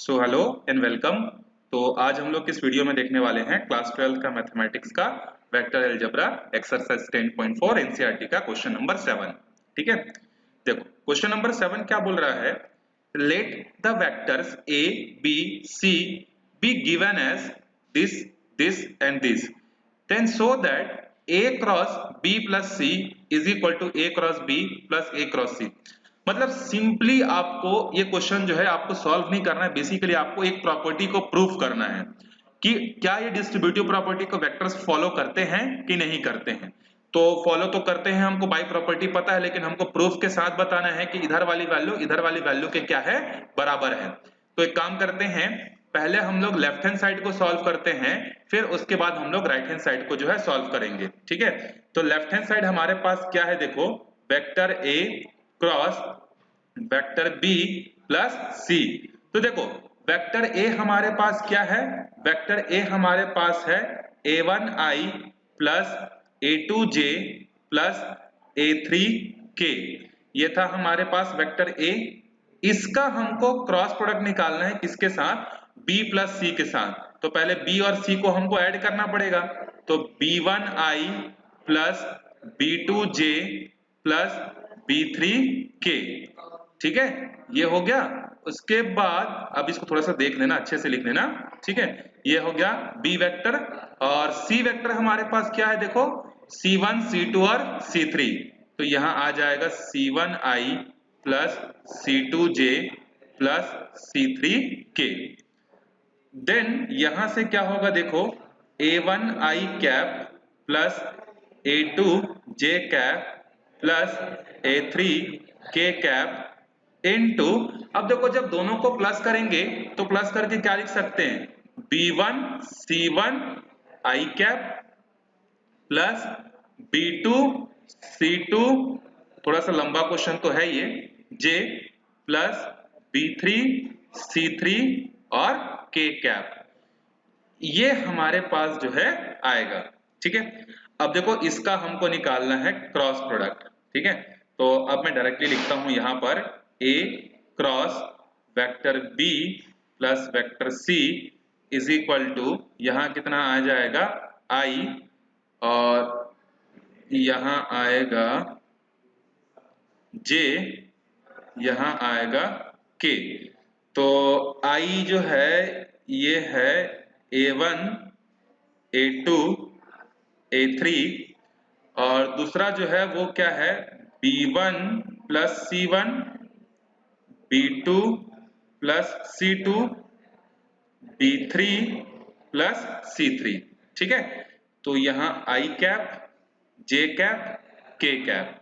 So hello and welcome. तो आज हम लोग इस वीडियो में देखने वाले हैं क्लास 12 का मैथमेटिक्स का वेक्टर अलजेब्रा एक्सरसाइज 10.4 एनसीईआरटी का क्वेश्चन नंबर 7। ठीक है, देखो क्वेश्चन नंबर 7 क्या बोल रहा है। Let the vectors a b c be given as this this and this, then show that a cross b plus c is equal to a cross b plus a cross c। मतलब simply आपको ये question जो है आपको solve नहीं करना है, basically आपको एक प्रॉपर्टी को प्रूफ करना है कि क्या ये डिस्ट्रीब्यूटिव प्रॉपर्टी को वेक्टर्स फॉलो करते हैं कि नहीं करते हैं। तो फॉलो तो करते हैं, हमको बाई प्रॉपर्टी पता है, लेकिन हमको प्रूफ के साथ बताना है कि इधर वाली वैल्यू के क्या है, बराबर है। तो एक काम करते हैं, पहले हम लोग लेफ्ट हैंड साइड को सॉल्व करते हैं, फिर उसके बाद हम लोग राइट हैंड साइड को जो है सॉल्व करेंगे। ठीक है, तो लेफ्ट हैंड साइड हमारे पास क्या है, देखो vector A cross vector B plus C. तो देखो वेक्टर ए हमारे पास क्या है, वेक्टर ए हमारे पास है a1i plus a2j plus a3k। ये था हमारे पास वेक्टर ए। इसका हमको क्रॉस प्रोडक्ट निकालना है किसके साथ, b प्लस सी के साथ। तो पहले b और c को हमको ऐड करना पड़ेगा। तो b1i plus b2j plus b3k। ठीक है, ये हो गया। उसके बाद अब इसको थोड़ा सा देख लेना, अच्छे से लिख लेना। ठीक है, ये हो गया बी वेक्टर। और सी वेक्टर हमारे पास क्या है, देखो C1 C2 और C3। तो यहां आ जाएगा C1i plus C2j plus C3k। Then यहां से क्या होगा, देखो A1i cap plus A2j cap plus A3k cap into, अब देखो जब दोनों को प्लस करेंगे तो प्लस करके क्या लिख सकते हैं, B1 C1 i cap plus B2 C2, थोड़ा सा लंबा क्वेश्चन तो है ये, J प्लस B3 C3 और K कैप। ये हमारे पास जो है आएगा। ठीक है, अब देखो इसका हमको निकालना है क्रॉस प्रोडक्ट। ठीक है, तो अब मैं डायरेक्टली लिखता हूं यहां पर a cross vector b plus vector c is equal to, यहां कितना आ जाएगा i और यहां आएगा j, यहां आएगा k। तो i जो है ये है a1 a2 a3, और दूसरा जो है वो क्या है b1 plus c1 b2 plus c2 b3 plus c3। ठीक है, तो यहाँ i cap j cap k cap.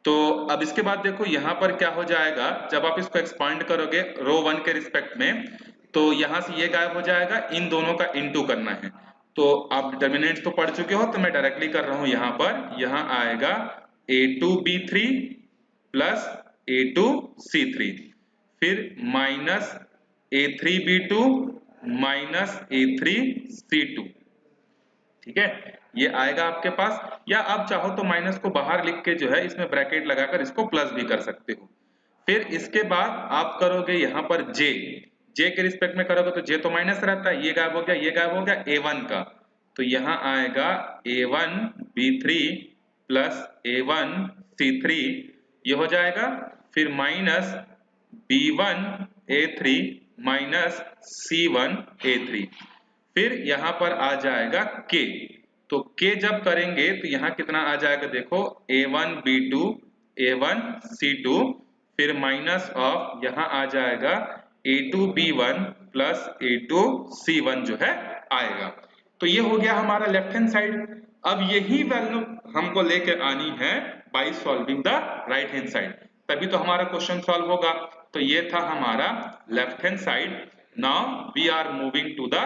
तो अब इसके बाद देखो यहाँ पर क्या हो जाएगा, जब आप इसको एक्सपांड करोगे रो 1 के रिस्पेक्ट में, तो यहाँ से ये गायब हो जाएगा, इन दोनों का इनटू करना है। तो आप डिटर्मिनेंट्स तो पढ़ चुके हो, तो मैं डायरेक्टली कर रहा हूं यहाँ पर, यहाँ आएगा a2b3 प्लस a2c3, फिर माइनस a3b2 माइनस a3c2। ठीक है, ये आएगा आपके पास, या आप चाहो तो माइनस को बाहर लिख के जो है इसमें ब्रैकेट लगाकर इसको प्लस भी कर सकते हो। फिर इसके बाद आप करोगे यहाँ पर j, j के रिस्पेक्ट में करोगे तो j तो माइनस रहता है, ये गायब हो गया, ये गायब हो गया a1 का। तो यहाँ आएगा a1 b3 plus a1 c3, ये हो जाएगा। फिर minus b1 a3 minus c1 a3, फिर यहाँ पर आ जाएगा k। तो k जब करेंगे तो यहाँ कितना आ जाएगा, देखो a1 b2 a1 c2, फिर माइनस ऑफ यहाँ आ जाएगा a2 b1 plus a2 c1 जो है आएगा। तो ये हो गया हमारा लेफ्ट हैंड साइड। अब यही वैल्यू हमको लेकर आनी है by solving the right hand side, तभी तो हमारा क्वेश्चन सॉल्व होगा। तो ये था हमारा left hand side. Now we are moving to the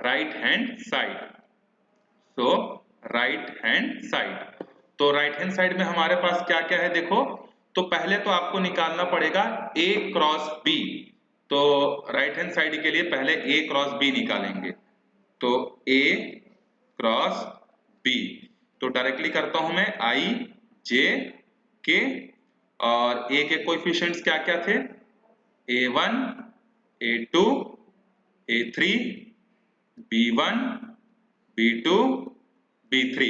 right hand side. So right hand side, तो राइट हैंड साइड में हमारे पास क्या क्या है, देखो तो पहले तो आपको निकालना पड़ेगा a क्रॉस b। तो राइट हैंड साइड के लिए पहले a क्रॉस b निकालेंगे। तो a क्रॉस b, तो डायरेक्टली करता हूं मैं i j k, और a के कोएफिशिएंट्स क्या क्या थे, a1 a2 A3 B1 B2 B3,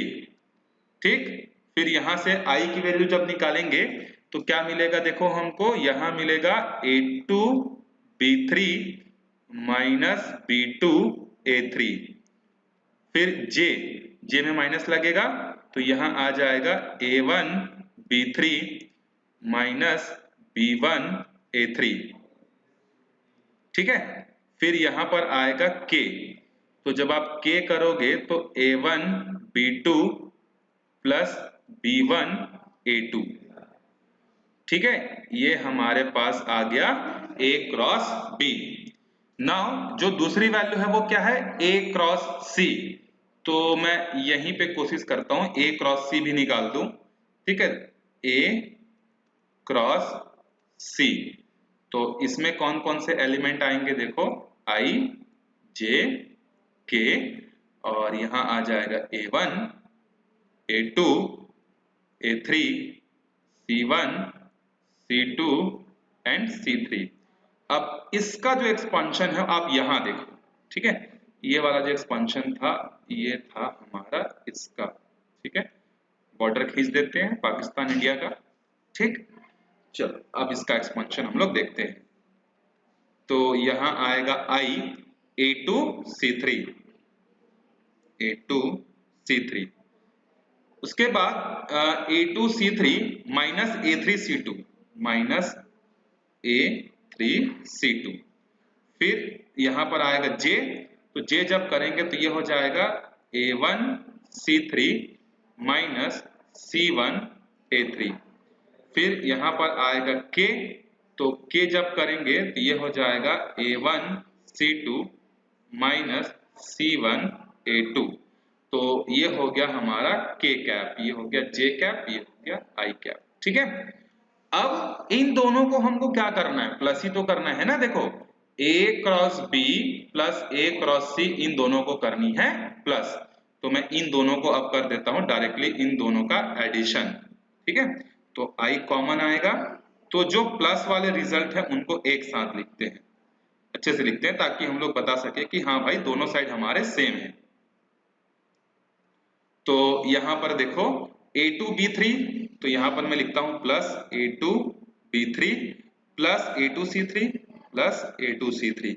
ठीक। फिर यहां से I की वैल्यू जब निकालेंगे तो क्या मिलेगा, देखो हमको यहां मिलेगा A2 B3 minus B2 A3। फिर J में माइनस लगेगा तो यहां आ जाएगा A1 B3 minus B1 A3, ठीक है। फिर यहां पर आएगा K, तो जब आप K करोगे तो A1 B2 plus B1 A2, ठीक है। ये हमारे पास आ गया A क्रॉस B। नाउ जो दूसरी वैल्यू है वो क्या है, A क्रॉस C। तो मैं यहीं पे कोशिश करता हूं A क्रॉस C भी निकाल दूं, ठीक है। A क्रॉस C, तो इसमें कौन कौन से एलिमेंट आएंगे, देखो I J K, और यहां आ जाएगा A1 A2 A3 C1 C2 and C3। अब इसका जो एक्सपांशन है आप यहां देखो, ठीक है। ये वाला जो एक्सपांशन था ये था हमारा इसका, ठीक है। बॉर्डर खींच देते हैं पाकिस्तान इंडिया का, ठीक। चलो अब इसका एक्सपांशन हम लोग देखते हैं। तो यहां आएगा I A2 C3 A2 C3, उसके बाद A2 C3 minus A3 C2 minus A3 C2। फिर यहां पर आएगा J, तो J जब करेंगे तो ये हो जाएगा A1 C3 minus C1 A3। फिर यहां पर आएगा K, तो K जब करेंगे तो ये हो जाएगा A1 C2 minus C1 A2। तो ये हो गया हमारा K कैप, ये हो गया J कैप, ये हो गया I कैप, ठीक है। अब इन दोनों को हमको क्या करना है, प्लस ही तो करना है ना। देखो A cross B plus A cross C, इन दोनों को करनी है प्लस। तो मैं इन दोनों को अब कर देता हूं डायरेक्टली इन दोनों का एडिशन, ठीक है। तो I कॉमन आएगा, तो जो प्लस वाले रिजल्ट है उनको एक साथ लिखते हैं, अच्छे से लिखते हैं ताकि हम लोग बता सके कि हाँ भाई दोनों साइड हमारे सेम है। तो यहां पर देखो A2 B3, तो यहां पर मैं लिखता हूं plus A2 B3 plus A2 C3 plus A2 C3।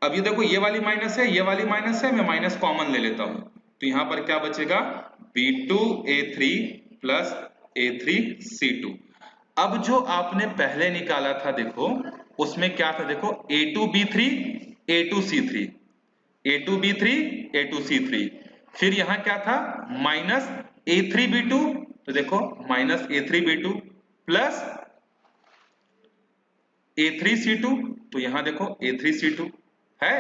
अब ये देखो ये वाली माइनस है, ये वाली माइनस है, मैं माइनस कॉमन ले लेता हूं, तो यहां पर क्या बचेगा B2 A3 plus A3 C2। अब जो आपने पहले निकाला था देखो उसमें क्या था, देखो A2 B3 A2 C3 A2 B3 A2 C3। फिर यहां क्या था माइनस A3 B2, तो देखो minus A3 B2 plus A3 C2, तो यहां देखो A3 C2 है।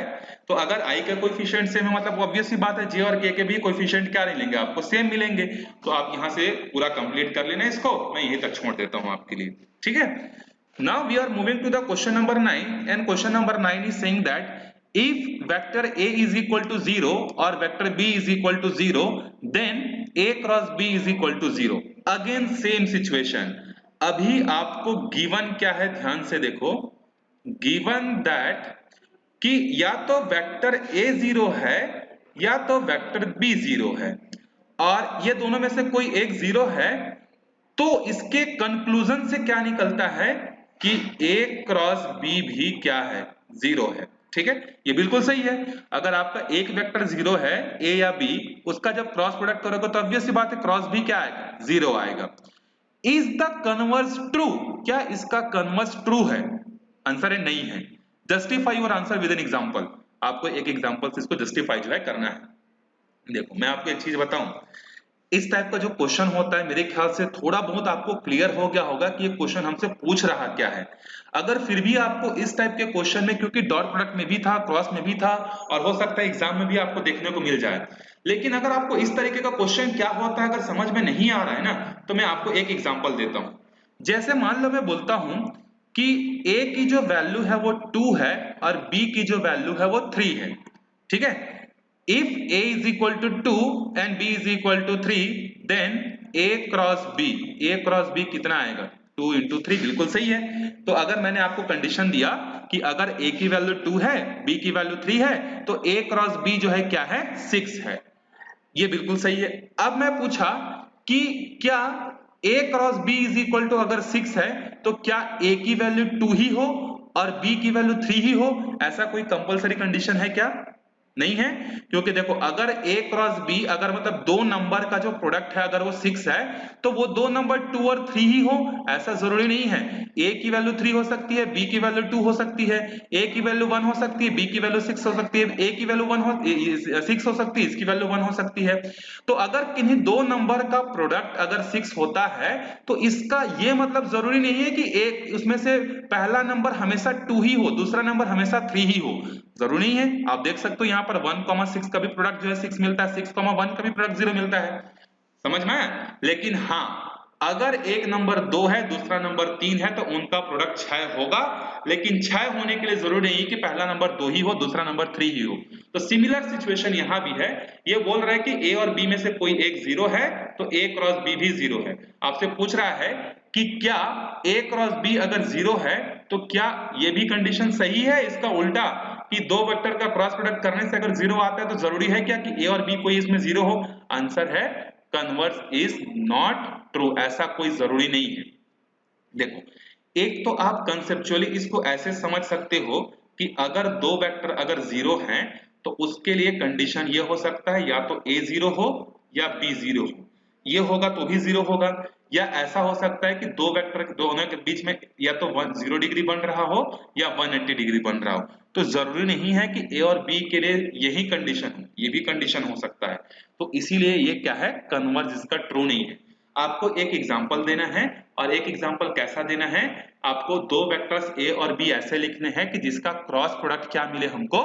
तो अगर I का कोएफिशिएंट सेम है मतलब ऑब्वियस सी बात है J और K के भी कोएफिशिएंट क्या मिलेंगे आपको, सेम मिलेंगे। तो आप यहां से पूरा कंप्लीट कर लेना इसको, मैं यहीं तक छोड़ देता हूं आपके लिए, ठीक है। Now we are moving to the question number 9, and question number 9 is saying that if vector A is equal to 0 or vector B is equal to 0, then A cross B is equal to 0। Again same situation। अभी आपको given क्या है ध्यान से देखो, given that कि या तो वेक्टर A 0 है या तो वेक्टर B 0 है, और ये दोनों में से कोई एक 0 है, तो इसके कंक्लूजन से क्या निकलता है कि A क्रॉस B भी क्या है, 0 है, ठीक है। ये बिल्कुल सही है। अगर आपका एक वेक्टर 0 है A या B, उसका जब क्रॉस प्रोडक्ट करोगे तो ऑब्वियस सी बात है क्रॉस भी क्या आएगा, 0 आएगा। इज द कन्वर्स ट्रू, क्या इसका कन्वर्स ट्रू है, आंसर है नहीं है। Justify your answer with an example, आपको एक एग्जांपल से इसको जस्टिफाई जो है करना है। देखो मैं आपको एक चीज बताऊं, इस टाइप का जो क्वेश्चन होता है मेरे ख्याल से थोड़ा बहुत आपको क्लियर हो गया होगा कि ये क्वेश्चन हमसे पूछ रहा क्या है। अगर फिर भी आपको इस टाइप के क्वेश्चन में, क्योंकि डॉट प्रोडक्ट में भी था, क्रॉस में भी था, और हो सकता है एग्जाम में भी आपको देखने को मिल जाए, लेकिन अगर आपको इस तरीके का क्वेश्चन क्या होता है अगर समझ में नहीं आ रहा है ना, तो मैं आपको एक एग्जांपल देता हूं। जैसे मान लो मैं बोलता हूं कि A की जो वैल्यू है वो 2 है और B की जो वैल्यू है वो 3 है, ठीक है। If A is equal to 2 and B is equal to 3, then A cross B, A cross B कितना आएगा, 2 इंटू 3 बिल्कुल सही है। तो अगर मैंने आपको कंडीशन दिया कि अगर A की वैल्यू 2 है, B की वैल्यू 3 है, तो A क्रॉस B जो है क्या है, 6 है। ये बिल्कुल सही है। अब मैं पूछा कि क्या A cross B is equal to अगर 6 है तो क्या A की वैल्यू 2 ही हो और B की वैल्यू 3 ही हो? ऐसा कोई कंपलसरी कंडीशन है क्या? नहीं है, क्योंकि देखो अगर A क्रॉस B अगर मतलब दो नंबर का जो प्रोडक्ट है अगर वो 6 है तो वो दो नंबर 2 और 3 ही हो, ऐसा जरूरी नहीं है। A की वैल्यू 3 हो सकती है, B की वैल्यू 2 हो सकती है, A की वैल्यू 1 हो सकती है, B की वैल्यू 6 हो सकती है, A की वैल्यू 6 हो सकती है, इसकी वैल्यू 1 हो सकती है। तो अगर किन्हीं दो नंबर का प्रोडक्ट अगर 6 होता है तो इसका ये मतलब जरूरी नहीं है कि एक उसमें से पहला नंबर हमेशा 2 ही हो, दूसरा नंबर हमेशा 3 ही हो, जरूरी नहीं है। आप देख सकते हो यहाँ पर 1,6 का भी प्रोडक्ट जो है 6 मिलता है, 6,1 का भी प्रोडक्ट 0 मिलता है, समझ में आया? लेकिन हाँ, अगर एक नंबर 2 है दूसरा नंबर 3 है तो उनका प्रोडक्ट 6 होगा, लेकिन 6 होने के लिए जरूरी नहीं कि पहला नंबर 2 ही हो दूसरा नंबर 3 ही हो। तो सिमिलर सिचुएशन यहां भी है, ये बोल रहा है कि A और B में से कोई एक 0 है तो A क्रॉस B भी 0 है। आपसे पूछ रहा है कि क्या A क्रॉस B अगर 0 है तो क्या ये भी कंडीशन सही है इसका उल्टा कि दो वेक्टर का क्रॉस प्रोडक्ट करने से अगर 0 आता है तो जरूरी है क्या कि A और B कोई इसमें 0 हो? आंसर है कन्वर्स इज नॉट ट्रू, ऐसा कोई जरूरी नहीं है। देखो, एक तो आप कंसेप्चुअली इसको ऐसे समझ सकते हो कि अगर दो वेक्टर अगर 0 हैं तो उसके लिए कंडीशन ये हो सकता है या तो A 0 हो या B 0 हो, ये होगा तो भी 0 होगा, या ऐसा हो सकता है कि दो वेक्टर दोनों के बीच में या तो 0 डिग्री बन रहा हो या 180 डिग्री बन रहा हो। तो जरूरी नहीं है कि A और B के लिए यही कंडीशन हो, ये भी कंडीशन हो सकता है। तो इसीलिए ये क्या है, कन्वर्ज इसका ट्रू नहीं है। आपको एक एग्जांपल देना है, और एक एग्जांपल कैसा देना है, आपको दो वेक्टर्स A और B ऐसे लिखने हैं कि जिसका क्रॉस प्रोडक्ट क्या मिले, हमको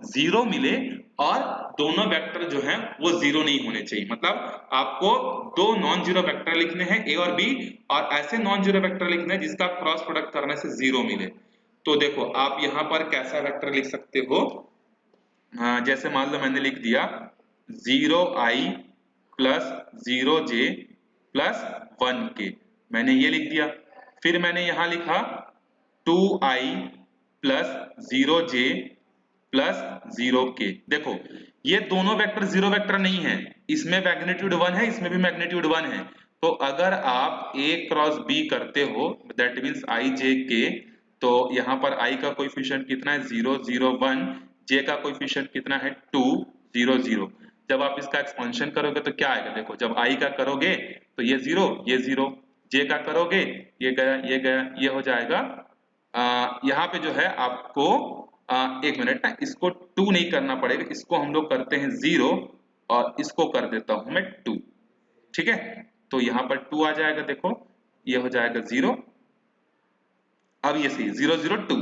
0 मिले, और दोनों वेक्टर जो हैं वो 0 नहीं होने चाहिए। मतलब आपको दो नॉन जीरो वेक्टर लिखने हैं A और B, और ऐसे नॉन जीरो वेक्टर लिखने हैं जिसका क्रॉस प्रोडक्ट करने से 0 मिले। तो देखो आप यहाँ पर कैसा वेक्टर लिख सकते हो, जैसे मान लो मैंने लिख दिया 0i plus 0j plus 1k, मैंने ये लिख दिया। फिर मैंने यहां लिखा 2i plus 0j plus 0k। देखो ये दोनों वेक्टर 0 वेक्टर नहीं है, इसमें मैग्नीट्यूड 1 है, इसमें भी मैग्नीट्यूड 1 है। तो अगर आप a क्रॉस b करते हो that means i j k, तो यहाँ पर i का कोएफिशिएंट कितना है 0 0 1, j का कोएफिशिएंट कितना है 2 0 0। जब आप इसका एक्सपेंशन करोगे तो क्या आएगा, देखो जब i का करोगे तो ये 0 ये 0, j का करोगे ये गया ये गया, ये हो जाएगा। यहाँ पे जो है आपको एक मिनट ना, इसको 2 नहीं करना पड़ेगा, इसको हम लोग करते हैं 0 और इसको कर देता हूं मैं 2, ठीक है? तो यहाँ पर 2 आ जाएगा, देखो ये हो जाएगा 0। अब ये सही 0 0 2,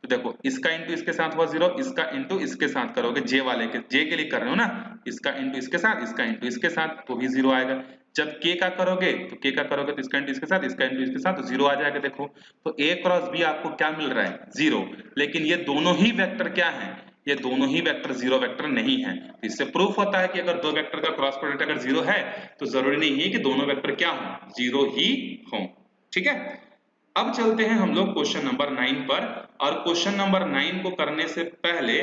तो देखो इसका इंटू इसके साथ हुआ 0, इसका इंटू इसके साथ करोगे, जे वाले के जे के लिए कर रहे हो ना, इसका इंटू इसके साथ, इसका इंटू इसके साथ, तो भी 0 आएगा। जब k का करोगे तो k का करोगे तो इसका इंटू इसके साथ, इसका इंटू इसके साथ, तो 0 आ जाएगा। देखो तो a क्रॉस b आपको क्या मिल रहा है 0, लेकिन ये दोनों ही वेक्टर क्या हैं, ये दोनों ही वेक्टर 0 वेक्टर नहीं है। इससे प्रूफ होता है कि अगर दो वेक्टर का क्रॉस प्रोडक्ट अगर 0 है तो जरूरी नहीं है कि दोनों वेक्टर क्या हो, 0 ही हो, ठीक है? अब चलते हैं हम लोग क्वेश्चन नंबर 9 पर, और क्वेश्चन नंबर 9 को करने से पहले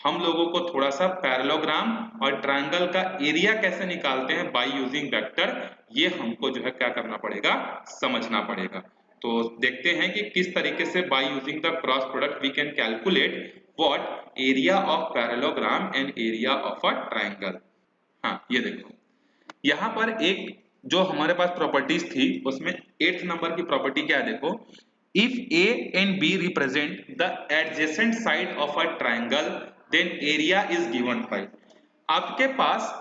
हम लोगों को थोड़ा सा पैरेललोग्राम और ट्रायंगल का एरिया कैसे निकालते हैं बाय यूजिंग वेक्टर, ये हमको जो है क्या करना पड़ेगा, समझना पड़ेगा। तो देखते हैं कि किस तरीके से by using the cross product we can calculate what area of parallelogram and area of a triangle. हाँ ये देखो यहाँ पर एक जो हमारे पास प्रॉपर्टीज थी उसमें 8th नंबर की प्रॉपर्टी क्या है, देखो if A and B represent the adjacent side of a triangle then area is given by. आपके पास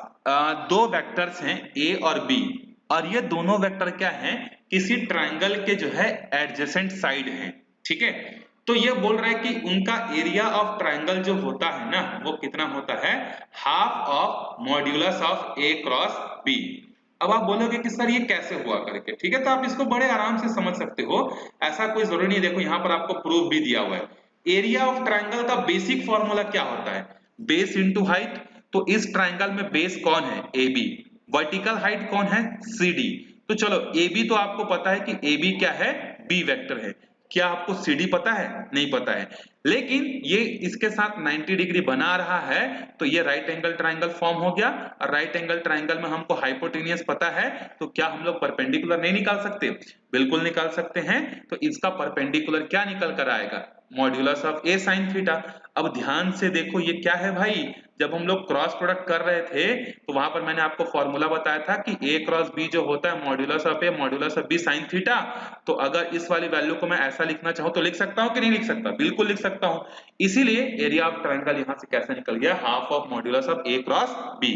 दो वेक्टर्स हैं A और B, और ये दोनों वेक्टर क्या हैं, किसी ट्रायंगल के जो है एडजेसेंट साइड हैं, ठीक है? तो ये बोल रहा है कि उनका एरिया ऑफ ट्रायंगल जो होता है ना वो कितना होता है, half of modulus of A cross B। अब आप बोलोगे कि सर ये कैसे हुआ करके, ठीक है? तो आप इसको बड़े आराम से समझ सकते हो, ऐसा कोई जरूरी नहीं। देखो यहाँ पर आपको प्रूफ भी दिया हुआ है। एरिया ऑफ ट्रायंगल का बेसिक फॉर्मूला क्या होता है, बेस इंटू हाइट। तो इस ट्रायंगल में बेस कौन है, AB, वर्टिकल हाइट कौन है, CD। तो चलो AB तो आपको पता है कि AB क्या है, बी वेक्टर है। क्या आपको CD पता है? नहीं पता है, लेकिन ये इसके साथ 90 डिग्री बना रहा है तो ये राइट एंगल ट्राइंगल फॉर्म हो गया। और राइट एंगल ट्राइंगल में हमको हाइपोटेन्यूस पता है, तो क्या हम लोग परपेंडिकुलर नहीं निकाल सकते? बिल्कुल निकाल सकते हैं। तो इसका परपेंडिकुलर क्या निकल कर आएगा? Modulus of A sin theta. अब ध्यान से देखो ये क्या है भाई, जब हम लोग क्रॉस प्रोडक्ट कर रहे थे तो वहां पर मैंने आपको फॉर्मूला बताया था कि A क्रॉस B जो होता है modulus of A modulus of B sin theta. तो अगर इस वाली वैल्यू को मैं ऐसा लिखना चाहूं तो लिख सकता हूं कि नहीं लिख सकता? बिल्कुल लिख सकता हूं। इसीलिए एरिया ऑफ ट्रायंगल यहां से कैसे निकल गया? Half of modulus of A cross B।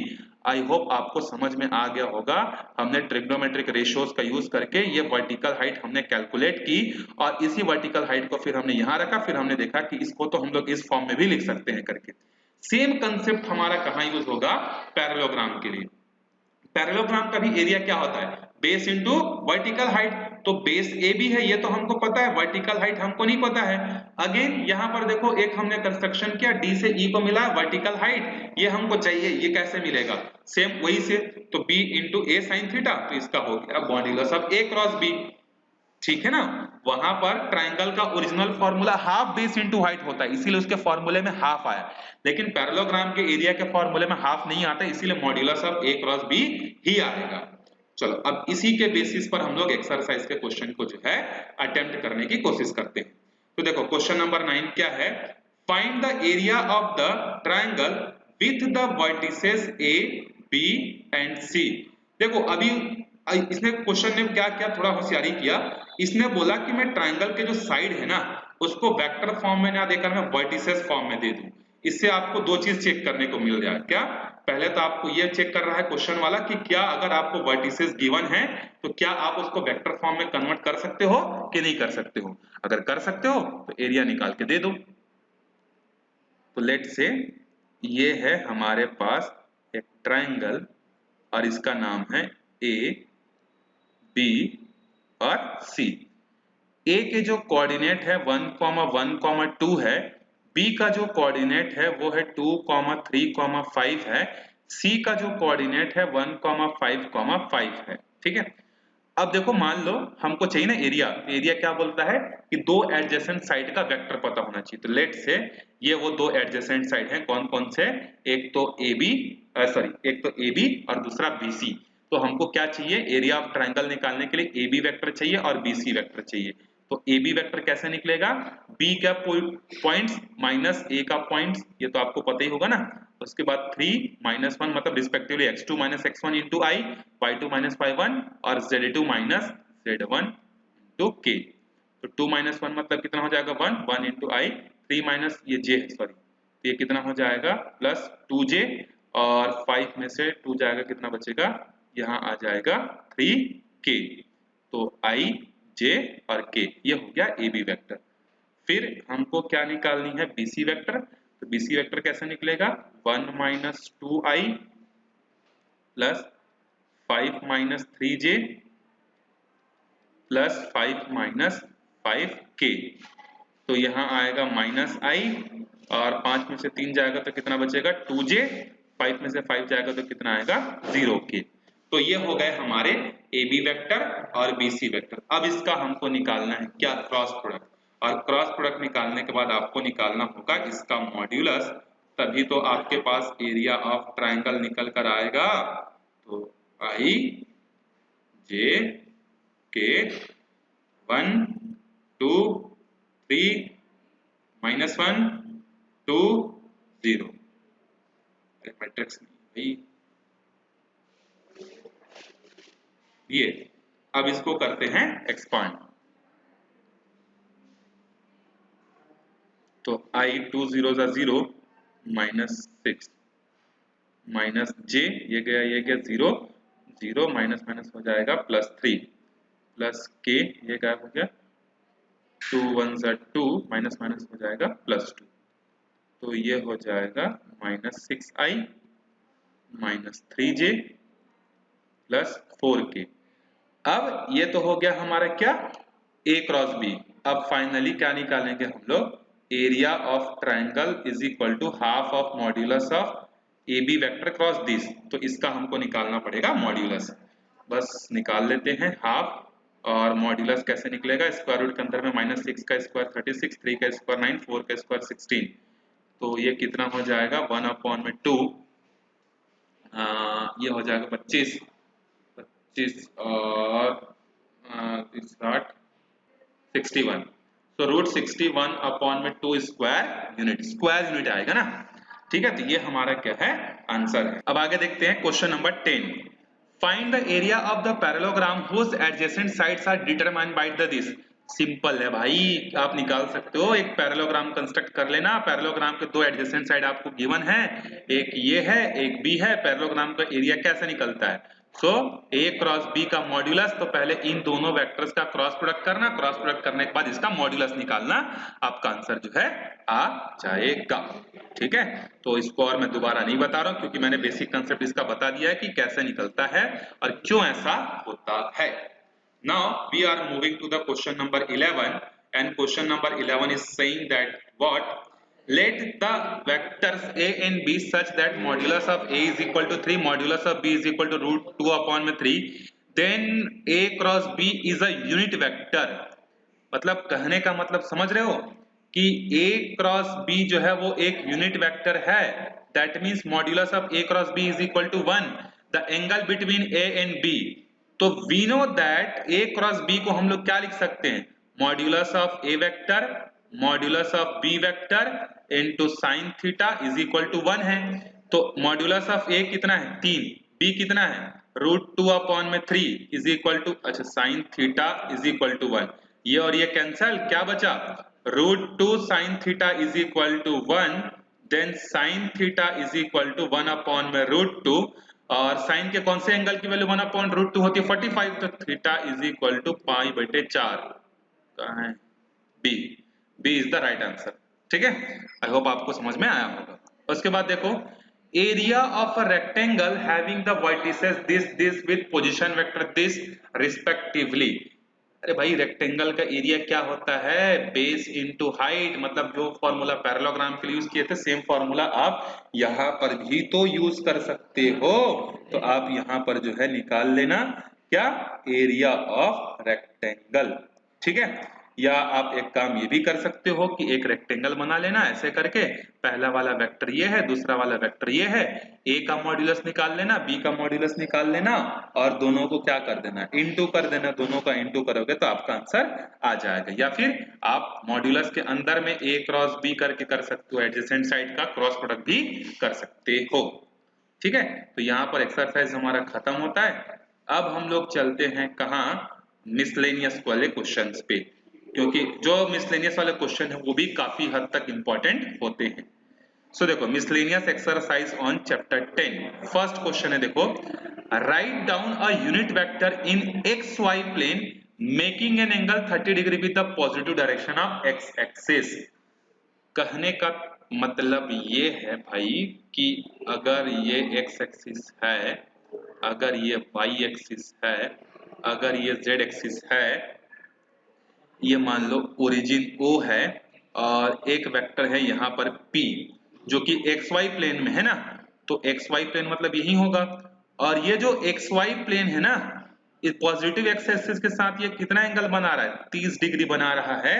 I hope आपको समझ में आ गया होगा। हमने ट्रिग्नोमेट्रिक रेशियोज का यूज करके ये वर्टिकल हाइट हमने कैलकुलेट की और इसी वर्टिकल हाइट को फिर हमने यहां रखा, फिर हमने देखा कि इसको तो हम लोग इस फॉर्म में भी लिख सकते हैं करके। सेम कंसेप्ट हमारा कहां यूज होगा? पैरेललोग्राम के लिए। पैरेललोग्राम का भी एरिया क्या होता है? Base into vertical height. तो बेस ए बी है ये तो हमको पता है, वर्टिकल हाइट हमको नहीं पता है। अगेन यहां पर देखो एक हमने कंस्ट्रक्शन किया, डी से ई को मिला वर्टिकल हाइट, ये हमको चाहिए, ये कैसे मिलेगा? सेम वही से, तो B into A sine theta, तो इसका हो गया modulus of A cross B. ठीक है ना? वहां पर ट्रायंगल का original formula half base into height होता है, इसीलिए उसके फॉर्मूले में हाफ आया। लेकिन पैरेललोग्राम के एरिया के फॉर्मूले में हाफ नहीं आता, इसीलिए modulus of A cross B ही आएगा। चलो अब इसी के बेसिस पर हम लोग एक्सरसाइज के क्वेश्चन को जो है अटेम्प्ट करने की कोशिश करते हैं। तो देखो क्वेश्चन नंबर 9 क्या है? Find the area of the triangle with the vertices A B and C. देखो अभी इसने क्वेश्चन ने क्या किया, थोड़ा होशियारी किया। इसने बोला कि मैं ट्रायंगल के जो साइड है ना उसको वेक्टर फॉर्म में ना देकर मैं वर्टिसेस फॉर्म में दे दूं। इससे आपको दो चीज चेक करने को मिल जाए। क्या? पहले तो आपको ये चेक कर रहा है क्वेश्चन वाला कि क्या अगर आपको वर्टिसेस गिवन है तो क्या आप उसको वेक्टर फॉर्म में कन्वर्ट कर सकते हो कि नहीं कर सकते हो। अगर कर सकते हो तो एरिया निकाल के दे दो। तो लेट से ये है हमारे पास एक ट्रायंगल और इसका नाम है ए बी और सी। ए के जो कोऑर्डिनेट है 1,1,2 है, बी का जो कोऑर्डिनेट है वो है 2,3,5 है, सी का जो कोऑर्डिनेट है 1,5,5 है। ठीक है? अब देखो मान लो हमको चाहिए ना एरिया, एरिया क्या बोलता है कि दो एडजेसेंट साइड का वेक्टर पता होना चाहिए। तो लेट से ये वो दो एडजेसेंट साइड हैं, कौन कौन से? एक तो ए बी और दूसरा बी सी। तो हमको क्या चाहिए? एरिया ऑफ ट्रायंगल निकालने के लिए ए बी वेक्टर चाहिए और बी सी वेक्टर चाहिए। तो ए बी वेक्टर कैसे निकलेगा? बी का पॉइंट्स माइनस ए का पॉइंट्स, ये तो आपको पता ही होगा ना। उसके बाद 3 माइनस 1 मतलब respectively x2 minus x1 into i, y2 minus y1 और z2 minus z1 into k। तो 2 माइनस 1 मतलब कितना हो जाएगा? 1, 1 इंटू आई, 3 माइनस ये j है सॉरी, तो ये कितना हो जाएगा? प्लस 2j और 5 में से 2 जाएगा, कितना बचेगा? यहाँ आ जाएगा 3k। तो i j और k ये हो गया ए बी वेक्टर। फिर हमको क्या निकालनी है? BC vector. तो BC वेक्टर कैसे निकलेगा? 1 minus 2i plus 5 minus 3j plus 5 minus 5k। तो यहाँ आएगा माइनस i और 5 में से 3 जाएगा तो कितना बचेगा? 2j, 5 में से 5 जाएगा तो कितना आएगा? 0k। तो ये हो गए हमारे AB वेक्टर और BC वेक्टर। अब इसका हमको निकालना है क्या? Cross product. और क्रॉस प्रोडक्ट निकालने के बाद आपको निकालना होगा इसका मॉड्यूलस, तभी तो आपके पास एरिया ऑफ ट्रायंगल निकल कर आएगा। तो i j k 1 2 3 माइनस 1 2 0। अरे मैट्रिक्स नहीं, ये अब इसको करते हैं एक्सपांड। तो i 2 0 0 माइनस 6 माइनस j, ये गया 0 0 माइनस माइनस हो जाएगा प्लस 3 प्लस k, ये गायब हो गया, 2 1 2 माइनस माइनस हो जाएगा प्लस 2। तो ये हो जाएगा minus 6i minus 3j plus 4k। अब ये तो हो गया हमारा क्या? A cross B। अब फाइनली क्या निकालेंगे हम लोग? Area of triangle is equal to half of modulus of AB vector cross this. तो इसका हमको निकालना पड़ेगा मॉड्यूलस। बस निकाल लेते हैं हाफ और मॉड्यूलस कैसे निकलेगा, स्क्वायर रूट के अंदर में -6 का स्क्वायर 36, 3 का स्क्वायर 9, 4 का स्क्वायर 16, तो ये कितना हो जाएगा 1/2, ये हो जाएगा 25 और 61, तो √61/2 स्क्वायर यूनिट आएगा ना। ठीक है, तो ये हमारा क्या है आंसर है। अब आगे देखते हैं question number 10। Find the area of the parallelogram whose adjacent sides are determined by the this. Simple है भाई, आप निकाल सकते हो। एक पैरेललोग्राम कंस्ट्रक्ट कर लेना, पैरेललोग्राम के दो एडजेसेंट साइड आपको गिवन है, एक ये है एक बी है। पैरेललोग्राम का एरिया कैसे निकलता है, सो A क्रॉस B का मॉड्यूलस, तो पहले इन दोनों वेक्टर्स का क्रॉस प्रोडक्ट करना, क्रॉस प्रोडक्ट करने के बाद इसका मॉड्यूलस निकालना, आपका आंसर जो है आ जाएगा। ठीक है, तो इसको और मैं दोबारा नहीं बता रहा हूं क्योंकि मैंने बेसिक कंसेप्ट इसका बता दिया है कि कैसे निकलता है और क्यों ऐसा होता है। Now we are moving to the question number 11 and question number 11 is saying that what, let the vectors a and b such that modulus of a is equal to 3, modulus of b is equal to √2/3, then a cross b is a unit vector। मतलब कहने का मतलब समझ रहे हो कि a cross b जो है वो एक यूनिट वेक्टर है। That means modulus of a cross b is equal to 1, the angle between a and b। तो we know that a cross b को हम लोग क्या लिख सकते हैं, modulus of a vector modulus of b vector into sin theta is equal to 1 है। तो मॉड्यूलस ऑफ a कितना है 3, b कितना है √2/3 इज इक्वल टू, अच्छा sin theta is equal to 1, ये और ये कैंसल, क्या बचा √2 sin theta is equal to 1, then sin theta is equal to 1/√2, और sin के कौन से एंगल की वैल्यू 1/√2 होती है 45, तो थीटा इज इक्वल टू π/4, कहां है B is the right answer. ठीक है, आई होप आपको समझ में आया होगा। उसके बाद देखो, area of a rectangle having the vertices this with position vector this respectively. अरे भाई रेक्टेंगल का एरिया क्या होता है, बेस इनटू हाइट। मतलब जो फॉर्मूला पैरेललोग्राम के लिए यूज किए थे सेम फॉर्मूला आप यहाँ पर भी तो यूज कर सकते हो। तो आप यहाँ पर जो है निकाल लेना क्या, एरिया ऑफ रेक्टेंगल। ठीक है, या आप एक काम ये भी कर सकते हो कि एक रेक्टेंगल बना लेना ऐसे करके, पहला वाला वेक्टर ये है, दूसरा वाला वेक्टर ये है, a का मॉड्यूलस निकाल लेना, b का मॉड्यूलस निकाल लेना और दोनों को क्या कर देना, इनटू कर देना। दोनों का इनटू करोगे तो आपका आंसर आ जाएगा। या फिर आप मॉड्यूलस के अंदर में a क्रॉस b करके कर सकते हो, एडजेसेंट साइड का क्रॉस प्रोडक्ट भी कर सकते हो। ठीक है, तो यहाँ पर एक्सरसाइज हमारा खत्म होता है। अब हम लोग चलते हैं कहाँ, मिसलेनियस वाले क्वेश्चंस पे, क्योंकि जो मिसलेनियस वाले क्वेश्चन है वो भी काफी हद तक इंपॉर्टेंट होते हैं। सो देखो, miscellaneous exercise on chapter 10। First question है देखो, write down a unit vector in X Y plane making an angle 30 degree with the positive direction of X axis. कहने का मतलब ये है भाई कि अगर ये एक्स एक्सिस है, अगर ये वाई एक्सिस है, अगर ये जेड एक्सिस है, ये मान लो ओरिजिन O है और एक वेक्टर है यहाँ पर P जो कि XY प्लेन में है ना, तो XY प्लेन मतलब यही होगा। और ये जो XY प्लेन है ना, इस पॉजिटिव एक्स एक्सिस के साथ ये कितना एंगल बना रहा है, 30 डिग्री बना रहा है।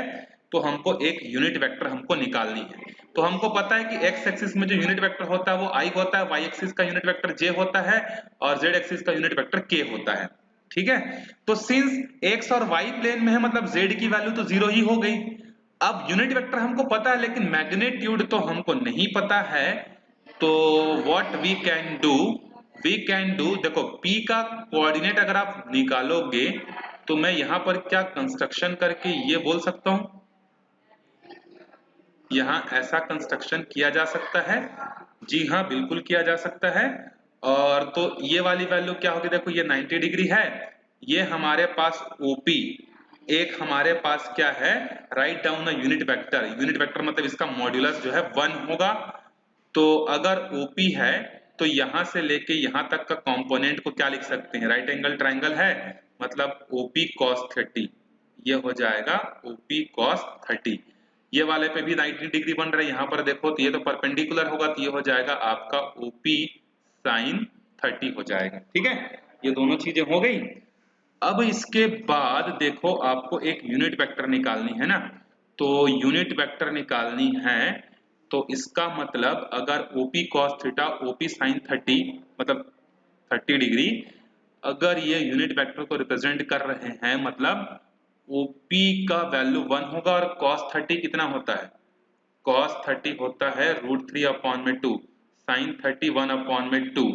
तो हमको एक यूनिट वेक्टर हमको निकालनी है। तो हमको पता है कि एक्स एक्सिस में जो यूनिट वेक्टर होता है वो I होता है, वाई एक्सिस का यूनिट वेक्टर J होता है और जेड एक्सिस का यूनिट वेक्टर K होता है। ठीक है, तो सिंस x और y प्लेन में है मतलब z की वैल्यू तो 0 ही हो गई। अब यूनिट वेक्टर हमको पता है लेकिन मैग्नीट्यूड तो हमको नहीं पता है। तो व्हाट वी कैन डू, देखो p का कोऑर्डिनेट अगर आप निकालोगे तो मैं यहां पर क्या कंस्ट्रक्शन करके ये बोल सकता हूं, यहां ऐसा कंस्ट्रक्शन किया जा सकता है। जी हाँ, बिल्कुल किया जा सकता है। और तो ये वाली वैल्यू क्या होगी, देखो ये 90 डिग्री है, ये हमारे पास OP, एक हमारे पास क्या है, right down a unit vector मतलब इसका मॉड्यूलस जो है 1 होगा। तो अगर OP है तो यहां से लेके यहां तक का कंपोनेंट को क्या लिख सकते हैं, राइट एंगल ट्राइंगल है मतलब OP cos 30, ये हो जाएगा OP cos 30। ये वाले पे भी 90 डिग्री बन रहा है, यहाँ पर देखो तो ये तो परपेंडिकुलर होगा, तो ये हो जाएगा आपका OP sin 30 हो जाएगा। ठीक है, ये दोनों चीजें हो गई। अब इसके बाद देखो आपको एक यूनिट वेक्टर निकालनी है ना, तो यूनिट वेक्टर निकालनी है तो इसका मतलब अगर OP cos theta OP sin 30 मतलब 30 डिग्री अगर ये यूनिट वेक्टर को रिप्रेजेंट कर रहे हैं मतलब OP का वैल्यू 1 होगा और cos 30 कितना होता है, cos 30 होता है √3/2, sin 30 1/2।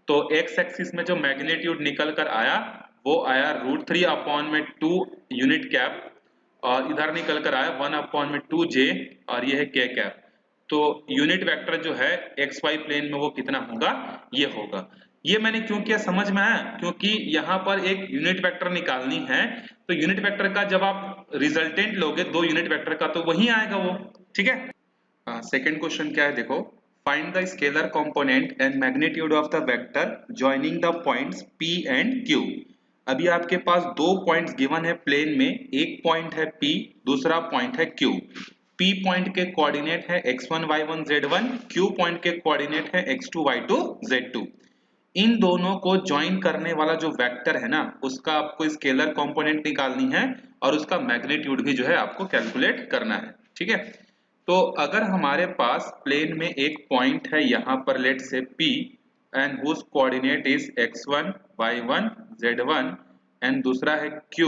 तो x एक्सिस में जो मैग्नीट्यूड निकल कर आया वो आया √3/2 यूनिट कैप और इधर निकल कर आया 1/2j और ये है k कैप। तो यूनिट वेक्टर जो है एक्स वाई प्लेन में वो कितना होगा, ये होगा। ये मैंने क्यों किया समझ में आया, क्योंकि यहाँ पर एक यूनिट वेक्टर निकालनी है तो यूनिट वेक्टर का जब आप रिजल्टेंट लोगे दो यूनिट वेक्टर का तो वही आएगा वो, ठीक है। सेकंड क्वेश्चन क्या है देखो, find the scalar component and magnitude of the vector joining the points P and Q। अभी आपके पास दो पॉइंट्स गिवन है प्लेन में, एक पॉइंट है P, दूसरा पॉइंट है Q। P पॉइंट के कोऑर्डिनेट है x1 y1 z1, Q point के कोऑर्डिनेट है x2 y2 z2। इन दोनों को ज्वाइन करने वाला जो वेक्टर है ना उसका आपको स्केलर कंपोनेंट निकालनी है और उसका मैग्नीट्यूड भी जो है आपको कैलकुलेट करना है, ठीक है। तो अगर हमारे पास प्लेन में एक पॉइंट है यहाँ पर let say P and whose coordinate is x1 y1 z1 and दूसरा है Q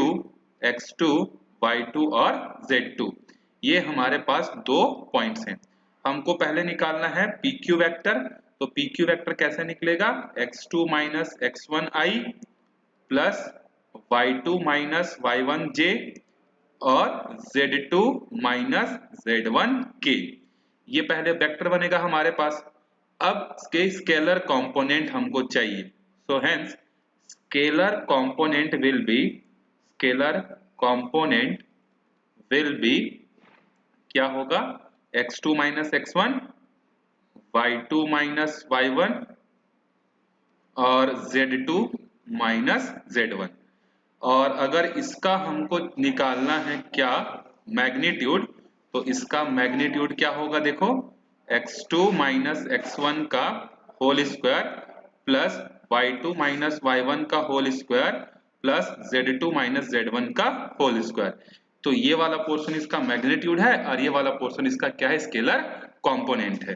x2 y2 और z2, ये हमारे पास दो पॉइंट्स हैं। हमको पहले निकालना है PQ वेक्टर, तो PQ वेक्टर कैसे निकलेगा, x2 minus x1i plus y2 minus y1j और z2 माइनस z1k, ये पहले वेक्टर बनेगा हमारे पास। अब इसके स्केलर कंपोनेंट हमको चाहिए, so hence scalar component will be क्या होगा, x2 minus x1 y2 minus y1 और z2 माइनस z1। और अगर इसका हमको निकालना है क्या मैग्नीट्यूड, तो इसका मैग्नीट्यूड क्या होगा देखो, x2 माइनस x1 का whole square plus y2 minus y1 का whole square plus z2 minus z1 का होल स्क्वायर। तो ये वाला पोर्शन इसका मैग्नीट्यूड है और ये वाला पोर्शन इसका क्या है, स्केलर कंपोनेंट है।